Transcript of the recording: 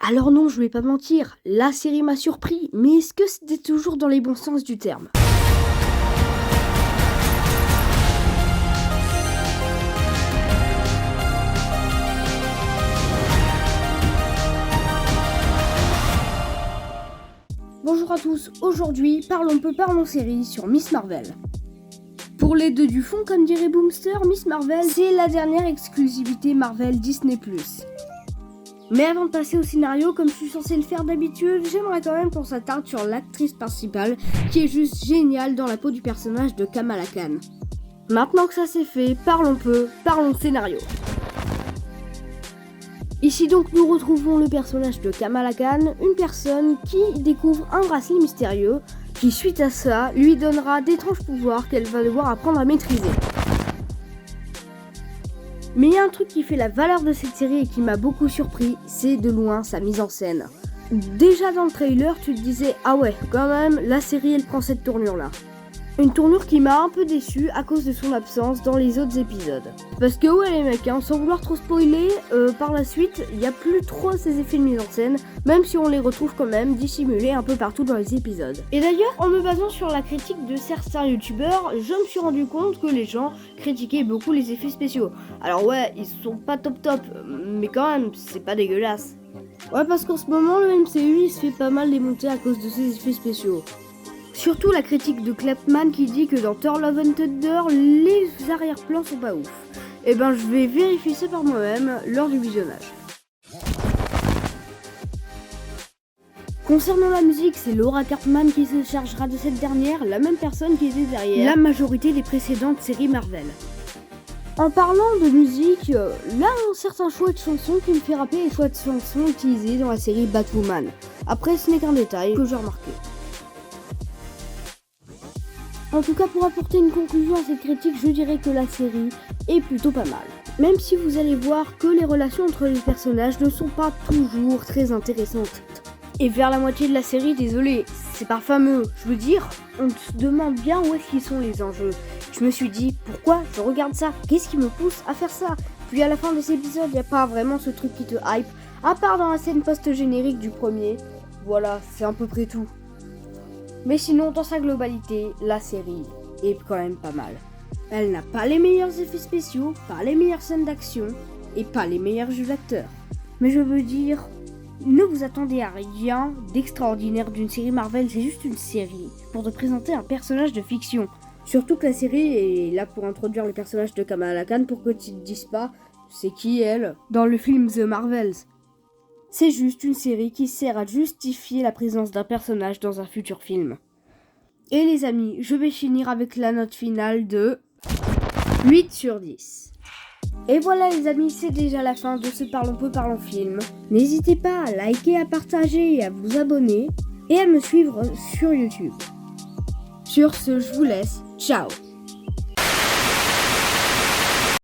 Alors non, je vais pas mentir, la série m'a surpris, mais est-ce que c'était toujours dans les bons sens du terme ? Bonjour à tous, aujourd'hui parlons série sur Miss Marvel. Pour les deux du fond, comme dirait Boomster, Miss Marvel, c'est la dernière exclusivité Marvel Disney+. Mais avant de passer au scénario, comme je suis censé le faire d'habitude, j'aimerais quand même qu'on s'attarde sur l'actrice principale, qui est juste géniale dans la peau du personnage de Kamala Khan. Maintenant que ça c'est fait, parlons scénario. Ici donc nous retrouvons le personnage de Kamala Khan, une personne qui découvre un bracelet mystérieux, qui suite à ça lui donnera d'étranges pouvoirs qu'elle va devoir apprendre à maîtriser. Mais il y a un truc qui fait la valeur de cette série et qui m'a beaucoup surpris, c'est de loin sa mise en scène. Déjà dans le trailer, tu te disais « Ah ouais, quand même, la série elle prend cette tournure-là ». Une tournure qui m'a un peu déçu à cause de son absence dans les autres épisodes. Parce que ouais les mecs, sans vouloir trop spoiler, par la suite, il n'y a plus trop ces effets de mise en scène, même si on les retrouve quand même dissimulés un peu partout dans les épisodes. Et d'ailleurs, en me basant sur la critique de certains youtubeurs, je me suis rendu compte que les gens critiquaient beaucoup les effets spéciaux. Alors ouais, ils sont pas top, mais quand même, c'est pas dégueulasse. Ouais, parce qu'en ce moment, le MCU il se fait pas mal démonter à cause de ces effets spéciaux. Surtout la critique de Clapman qui dit que dans Thor Love and Thunder, les arrière-plans sont pas ouf. Et ben je vais vérifier ça par moi-même lors du visionnage. Concernant la musique, c'est Laura Karpman qui se chargera de cette dernière, la même personne qui était derrière la majorité des précédentes séries Marvel. En parlant de musique, là un certain choix de chansons qui me fait rappeler les choix de chansons utilisés dans la série Batwoman. Après ce n'est qu'un détail que j'ai remarqué. En tout cas, pour apporter une conclusion à cette critique, je dirais que la série est plutôt pas mal. Même si vous allez voir que les relations entre les personnages ne sont pas toujours très intéressantes. Et vers la moitié de la série, désolé, c'est pas fameux. Je veux dire, on se demande bien où est-ce qu'ils sont les enjeux. Je me suis dit, pourquoi je regarde ça ? Qu'est-ce qui me pousse à faire ça ? Puis à la fin de cet épisode, il n'y a pas vraiment ce truc qui te hype, à part dans la scène post-générique du premier. Voilà, c'est à peu près tout. Mais sinon, dans sa globalité, la série est quand même pas mal. Elle n'a pas les meilleurs effets spéciaux, pas les meilleures scènes d'action, et pas les meilleurs jeux d'acteurs. Mais je veux dire, ne vous attendez à rien d'extraordinaire d'une série Marvel, c'est juste une série pour te présenter un personnage de fiction. Surtout que la série est là pour introduire le personnage de Kamala Khan pour que tu te dises pas c'est qui elle dans le film The Marvels. C'est juste une série qui sert à justifier la présence d'un personnage dans un futur film. Et les amis, je vais finir avec la note finale de 8 sur 10. Et voilà les amis, c'est déjà la fin de ce Parlons peu, parlons film. N'hésitez pas à liker, à partager et à vous abonner. Et à me suivre sur YouTube. Sur ce, je vous laisse. Ciao!